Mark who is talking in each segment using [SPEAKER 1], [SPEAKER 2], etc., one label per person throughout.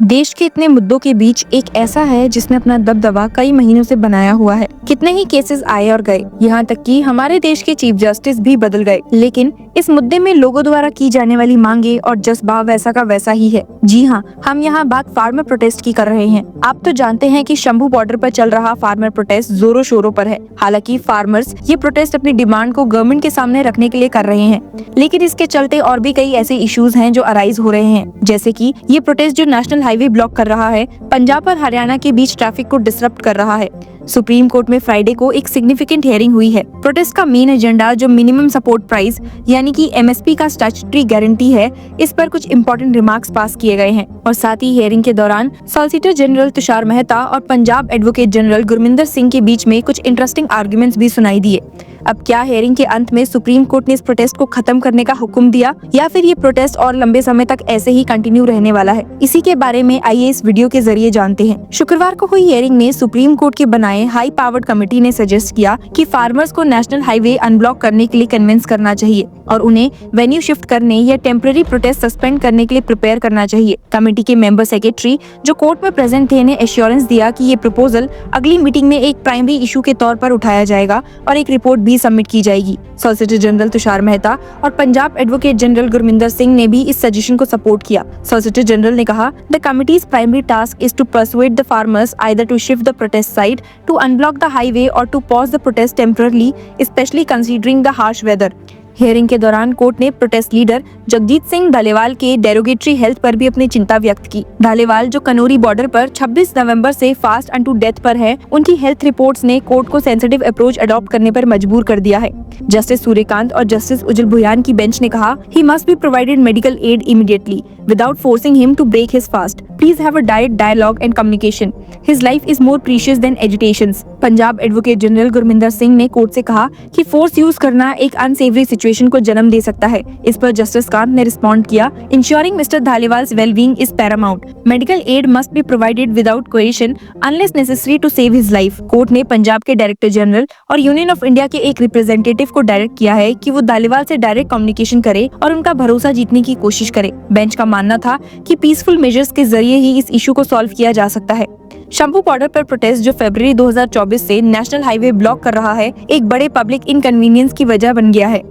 [SPEAKER 1] देश के इतने मुद्दों के बीच एक ऐसा है जिसने अपना दबदबा कई महीनों से बनाया हुआ है। कितने ही केसेस आए और गए, यहाँ तक कि हमारे देश के चीफ जस्टिस भी बदल गए, लेकिन इस मुद्दे में लोगों द्वारा की जाने वाली मांगे और जज्बा वैसा का वैसा ही है। जी हाँ, हम यहाँ बात फार्मर प्रोटेस्ट की कर रहे हैं। आप तो जानते हैं कि शंभू बॉर्डर पर चल रहा फार्मर प्रोटेस्ट जोरों शोरों पर है। हालांकि फार्मर्स ये प्रोटेस्ट अपनी डिमांड को गवर्नमेंट के सामने रखने के लिए कर रहे हैं, लेकिन इसके चलते और भी कई ऐसे इश्यूज हैं जो अराइज हो रहे हैं, जैसे कि ये प्रोटेस्ट जो नेशनल हाईवे ब्लॉक कर रहा है, पंजाब और हरियाणा के बीच ट्रैफिक को डिसरप्ट कर रहा है। सुप्रीम कोर्ट में फ्राइडे को एक सिग्निफिकेंट हियरिंग हुई है। प्रोटेस्ट का मेन एजेंडा जो मिनिमम सपोर्ट प्राइस यानी कि एमएसपी का स्टैट्यूटरी गारंटी है, इस पर कुछ इंपॉर्टेंट रिमार्क्स पास किए गए हैं। और साथ ही हियरिंग के दौरान सॉलिसिटर जनरल तुषार मेहता और पंजाब एडवोकेट जनरल गुरमिंदर सिंह के बीच में कुछ इंटरेस्टिंग आर्गुमेंट्स भी सुनाई दिए। अब क्या हियरिंग के अंत में सुप्रीम कोर्ट ने इस प्रोटेस्ट को खत्म करने का हुक्म दिया या फिर ये प्रोटेस्ट और लंबे समय तक ऐसे ही कंटिन्यू रहने वाला है, इसी के बारे में आइए इस वीडियो के जरिए जानते हैं। शुक्रवार को हुई हियरिंग में सुप्रीम कोर्ट के बनाए हाई पावर्ड कमेटी ने सजेस्ट किया कि फार्मर्स को नेशनल हाईवे अनब्लॉक करने के लिए कन्विंस करना चाहिए और उन्हें वेन्यू शिफ्ट करने या टेम्पररी प्रोटेस्ट सस्पेंड करने के लिए प्रिपेयर करना चाहिए। कमेटी के मेंबर सेक्रेटरी जो कोर्ट में प्रेजेंट थे ने एश्योरेंस दिया कि ये प्रपोजल अगली मीटिंग में एक प्राइमरी इशू के तौर पर उठाया जाएगा और एक रिपोर्ट भी सबमिट की जाएगी। सॉलिसिटर जनरल तुषार मेहता और पंजाब एडवोकेट जनरल गुरमिंदर सिंह ने भी इस सजेशन को सपोर्ट किया। सॉलिसिटर जनरल ने कहा, the committee's primary task is to persuade the farmers either to shift the protest side, to unblock the highway और to pause the protest temporarily, specially considering the harsh weather. Hearing के दौरान court ने protest leader Jagjit Singh Dhaliwal के derogatory health पर भी अपनी चिंता व्यक्त की। धालीवाल जो कनौरी बॉर्डर पर 26 नवंबर से फास्ट अनटू डेथ पर है, उनकी हेल्थ रिपोर्ट्स ने कोर्ट को सेंसिटिव अप्रोच अडॉप्ट करने पर मजबूर कर दिया है। जस्टिस सूर्यकांत और जस्टिस उज्जवल भुयान की बेंच ने कहा, he must be provided medical aid immediately without forcing him to break his fast. Please have a direct dialogue and communication. His life is more precious than agitations. Punjab advocate general Gurminder Singh ने court से कहा कि force use करना एक अनसेवरी situation को जन्म दे सकता है। इस पर जस्टिस कांत ने रिस्पॉन्ड किया, ensuring Mr. Dhaliwal's well-being is paramount. Medical aid must be provided without coercion unless necessary to save his life. Court ने पंजाब के डायरेक्टर जनरल और यूनियन ऑफ इंडिया के एक रिप्रेजेंटेटिव को डायरेक्ट किया है कि वो धालीवाल से डायरेक्ट कम्युनिकेशन करे और उनका भरोसा जीतने की कोशिश करे। बेंच का मानना था कि पीसफुल मेजर्स के जरिए ही इस इशू को सॉल्व किया जा सकता है। शंभू बॉर्डर पर प्रोटेस्ट जो फरवरी 2024 से नेशनल हाईवे ब्लॉक कर रहा है, एक बड़े पब्लिक इनकन्वीनियंस की वजह बन गया है।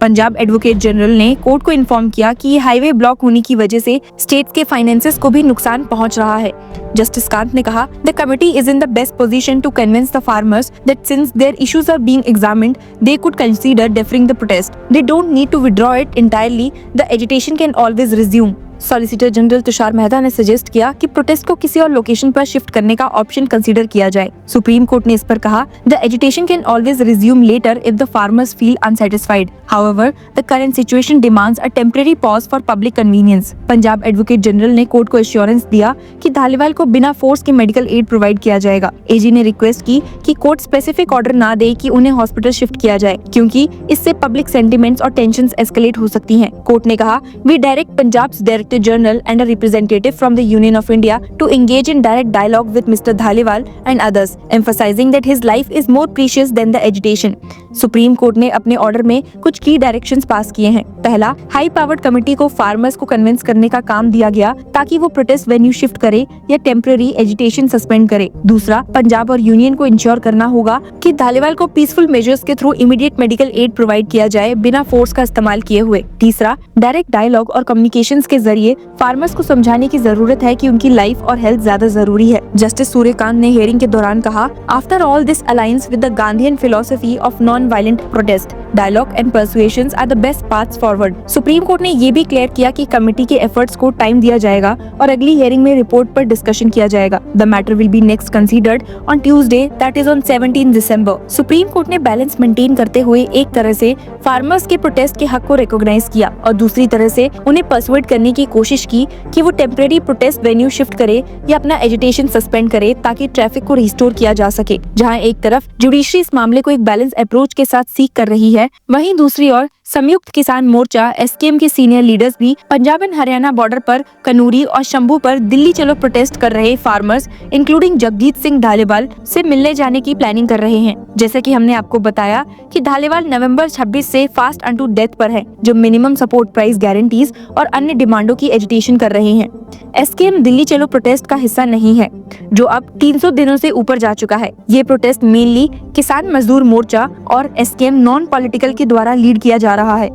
[SPEAKER 1] पंजाब एडवोकेट जनरल ने कोर्ट को इन्फॉर्म किया कि ये हाईवे ब्लॉक होने की वजह से स्टेट के फाइनेंसेस को भी नुकसान पहुंच रहा है। जस्टिस कांत ने कहा, the committee is in the best position to convince the farmers that since their issues are being examined, they could consider deferring the protest. They don't need to withdraw it entirely, the agitation can always resume. Solicitor general Tushar Mehta ने suggest किया कि protest को किसी और location पर shift करने का option consider किया जाए। सुप्रीम कोर्ट ने इस पर कहा, the agitation can always resume later if the farmers feel unsatisfied. However, the current situation demands a temporary pause for public convenience. Punjab advocate general ने कोर्ट को एश्योरेंस दिया कि धालीवाल को बिना फोर्स के मेडिकल एड प्रोवाइड किया जाएगा। एजी ने रिक्वेस्ट की कि कोर्ट स्पेसिफिक ऑर्डर ना दे कि उन्हें हॉस्पिटल शिफ्ट किया जाए, क्योंकि इससे पब्लिक सेंटिमेंट्स और टेंशंस एस्केलेट हो सकती हैं। कोर्ट ने कहा, we direct Punjab's director general and a representative from the Union of India to engage in direct dialogue with Mr. Dhaliwal and others, emphasizing that his life is more precious than the agitation. Supreme court ने अपने order में कुछ की directions पास किए हैं। पहला, high powered committee को farmers को कन्विंस करने का काम दिया गया ताकि वो प्रोटेस्ट वेन्यू शिफ्ट करे या टेम्पररी एजिटेशन सस्पेंड करे। दूसरा, पंजाब और यूनियन को इंश्योर करना होगा कि धालीवाल को पीसफुल मेजर्स के through immediate medical aid provide किया जाए बिना फोर्स का इस्तेमाल किए हुए। तीसरा, डायरेक्ट डायलॉग और कम्युनिकेशंस के जरिए फार्मर्स को समझाने की जरूरत है कि उनकी लाइफ और हेल्थ ज्यादा जरूरी है। जस्टिस सूर्यकांत ने हियरिंग के दौरान कहा, after all this alliance with the Gandhian philosophy of non violent protest, dialogue and persuasions are the best paths forward. Supreme court ने ये भी क्लियर किया कि कमेटी के एफर्ट्स को टाइम दिया जाएगा और अगली हियरिंग में रिपोर्ट पर डिस्कशन किया जाएगा। The matter will be next considered on Tuesday, that is on 17 December. Supreme court ने बैलेंस मेंटेन करते हुए एक तरह से फार्मर्स के प्रोटेस्ट के हक को रिकॉग्नाइज किया और दूसरी तरह से उन्हें परसुएड करने की कोशिश की कि वो टेम्पररी प्रोटेस्ट वेन्यू शिफ्ट करे या अपना एजिटेशन सस्पेंड करे ताकि ट्रैफिक को रिस्टोर किया जा सके। जहां एक तरफ जुडिशरी इस मामले को एक बैलेंस अप्रोच के साथ सीख कर रही है, वहीं दूसरी ओर संयुक्त किसान मोर्चा एसकेएम के सीनियर लीडर्स भी पंजाब एंड हरियाणा बॉर्डर पर कनूरी और शंभू पर दिल्ली चलो प्रोटेस्ट कर रहे फार्मर्स इंक्लूडिंग जगजीत सिंह धालीवाल से मिलने जाने की प्लानिंग कर रहे हैं। जैसे कि हमने आपको बताया कि धालीवाल नवंबर 26 से फास्ट अनटू डेथ पर है, जो मिनिमम सपोर्ट प्राइस गारंटीज और अन्य डिमांडों की एजिटेशन कर रहे हैं। एसकेएम दिल्ली चलो प्रोटेस्ट का हिस्सा नहीं है, जो अब 300 दिनों से ऊपर जा चुका है। ये प्रोटेस्ट मेनली किसान मजदूर मोर्चा और एसकेएम नॉन पॉलिटिकल के द्वारा लीड किया जा रहा है।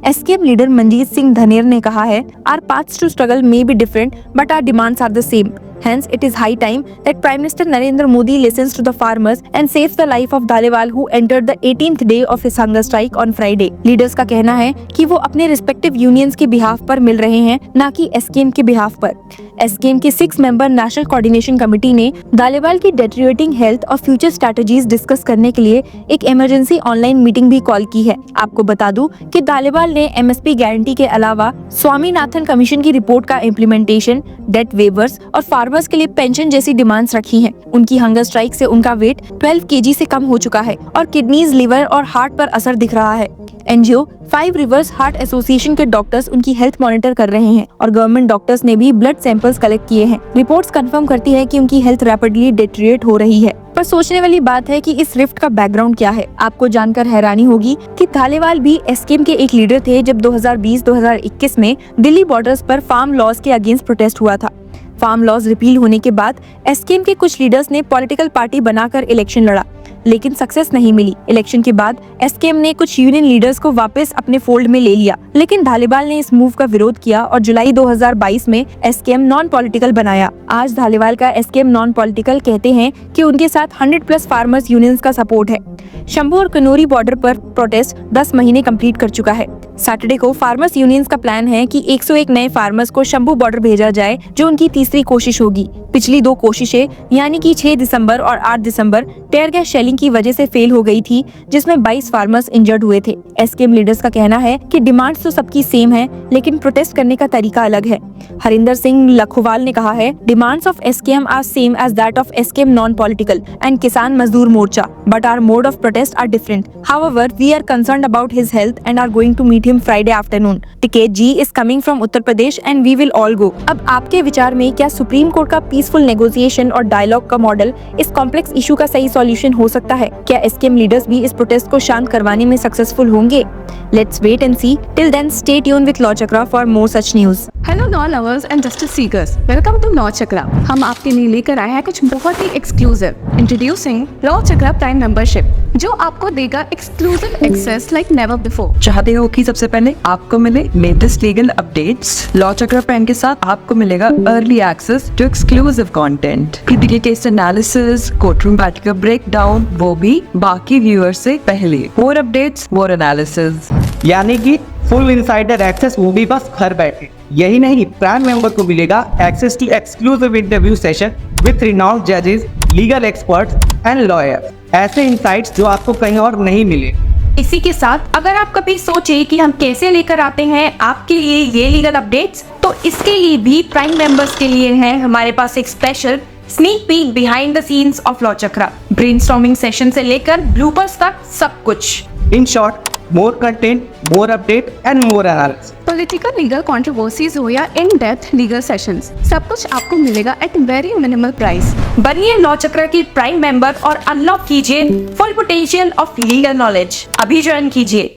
[SPEAKER 1] एसकेएम लीडर मंजीत सिंह धनेर ने कहा है, our paths to struggle may be different but our demands are the same. Hence, it is high time that Prime Minister Narendra Modi listens to the farmers and saves the life of Dhaliwal, who entered the 18th day of his hunger strike on Friday. Leaders का कहना है कि वो अपने respective unions के behalf पर मिल रहे हैं, ना कि एसकेएम के behalf पर। एसकेएम की 6 मेंबर नेशनल कोऑर्डिनेशन कमेटी ने धालीवाल की डेटेरियोरेटिंग हेल्थ और फ्यूचर स्ट्रेटजीज डिस्कस करने के लिए एक इमरजेंसी ऑनलाइन मीटिंग भी कॉल की है। आपको बता दूं कि धालीवाल ने एमएसपी गारंटी के अलावा स्वामीनाथन कमीशन की रिपोर्ट का इम्प्लीमेंटेशन, डेट वेवर्स और फार्मर्स के लिए पेंशन जैसी डिमांड्स रखी हैं। उनकी हंगर स्ट्राइक से उनका वेट 12 केजी से कम हो चुका है और किडनीज, लिवर और हार्ट पर असर दिख रहा है। एनजीओ 5 रिवर्स हार्ट एसोसिएशन के डॉक्टर्स उनकी हेल्थ मॉनिटर कर रहे हैं और गवर्नमेंट डॉक्टर्स ने भी ब्लड सैंपल्स कलेक्ट किए हैं। रिपोर्ट्स कंफर्म करती है कि उनकी हेल्थ रैपिडली डिटेरियोरेट हो रही है। पर सोचने वाली बात है कि इस रिफ्ट का बैकग्राउंड क्या है। आपको जानकर हैरानी होगी कि धालीवाल भी एसकेएम के एक लीडर थे जब 2020-2021 में दिल्ली बॉर्डर्स पर फार्म लॉज के अगेंस्ट प्रोटेस्ट हुआ था। फार्म लॉज रिपील होने के बाद एसकेएम के कुछ लीडर्स ने पॉलिटिकल पार्टी बनाकर इलेक्शन लड़ा, लेकिन सक्सेस नहीं मिली। इलेक्शन के बाद एसकेएम ने कुछ यूनियन लीडर्स को वापस अपने फोल्ड में ले लिया, लेकिन धालीवाल ने इस मूव का विरोध किया और जुलाई 2022 में एसकेएम नॉन पॉलिटिकल बनाया। आज धालीवाल का एसकेएम नॉन पॉलिटिकल कहते हैं कि उनके साथ 100+ फार्मर्स यूनियंस का सपोर्ट है। शंभू और कनूरी बॉर्डर पर प्रोटेस्ट 10 महीने कंप्लीट कर चुका है। सैटरडे को फार्मर्स यूनियंस का प्लान है कि 101 नए फार्मर्स को शंभू बॉर्डर भेजा जाए, जो उनकी तीसरी कोशिश होगी। पिछली 2 कोशिशें यानी कि 6 दिसंबर और 8 दिसंबर टेयर गैस शेलिंग की वजह से फेल हो गई थी, जिसमें 22 फार्मर्स इंजर्ड हुए थे। एसकेएम लीडर्स का कहना है कि डिमांड्स तो सबकी सेम है, लेकिन प्रोटेस्ट करने का तरीका अलग है। हरिंदर सिंह लखोवाल ने कहा है, demands of SKM are same as that of SKM non political and Kisan Mazdoor Morcha, but our mode of protest are different. However, we are concerned about his health and are going to meet him Friday afternoon. Tikait ji is coming from Uttar Pradesh and we will all go. अब आपके विचार में क्या supreme court का peaceful negotiation और dialogue का model इस complex issue का सही सॉल्यूशन हो सकता है? क्या एसकेएम लीडर्स भी इस प्रोटेस्ट को शांत करवाने में सक्सेसफुल होंगे? Let's wait and see. Till then, stay tuned with Law Chakra for more such news.
[SPEAKER 2] Hello law lovers and justice seekers, welcome to Law Chakra. हम आपके लिए लेकर आए हैं कुछ बहुत ही exclusive. Introducing Law Chakra prime membership, जो आपको देगा exclusive access like never before.
[SPEAKER 3] चाहते हो कि सबसे पहले आपको मिले latest legal updates? Law Chakra prime के साथ आपको मिलेगा early access to exclusive content, critical case analysis, courtroom battle का ब्रेकडाउन, वो भी बाकी व्यूअर्स से पहले। मोर अपडेट्स, मोर एनालिसिस,
[SPEAKER 4] यानी कि फुल इनसाइडर एक्सेस, वो भी बस घर बैठे। यही नहीं, प्राइम मेंबर को मिलेगा access to exclusive interview session with renowned जजेस, लीगल एक्सपर्ट्स एंड लॉयर्स। ऐसे इनसाइट्स जो आपको कहीं और नहीं मिले।
[SPEAKER 5] इसी के साथ अगर आप कभी सोचे कि हम कैसे लेकर आते हैं आपके लिए ये लीगल अपडेट्स, तो इसके लिए भी प्राइम मेंबर्स के लिए है हमारे पास एक special sneak peek behind the scenes of law chakra. Brainstorming session से लेकर ब्लूपर्स तक सब कुछ।
[SPEAKER 4] In short, more content, more update and more analysis.
[SPEAKER 2] Political legal controversies हो या इन डेप्थ लीगल सेशंस, सब कुछ आपको मिलेगा एट वेरी मिनिमल प्राइस।
[SPEAKER 5] बनिए लॉ चक्रा की प्राइम मेंबर और अनलॉक कीजिए full potential of legal knowledge. अभी ज्वाइन कीजिए।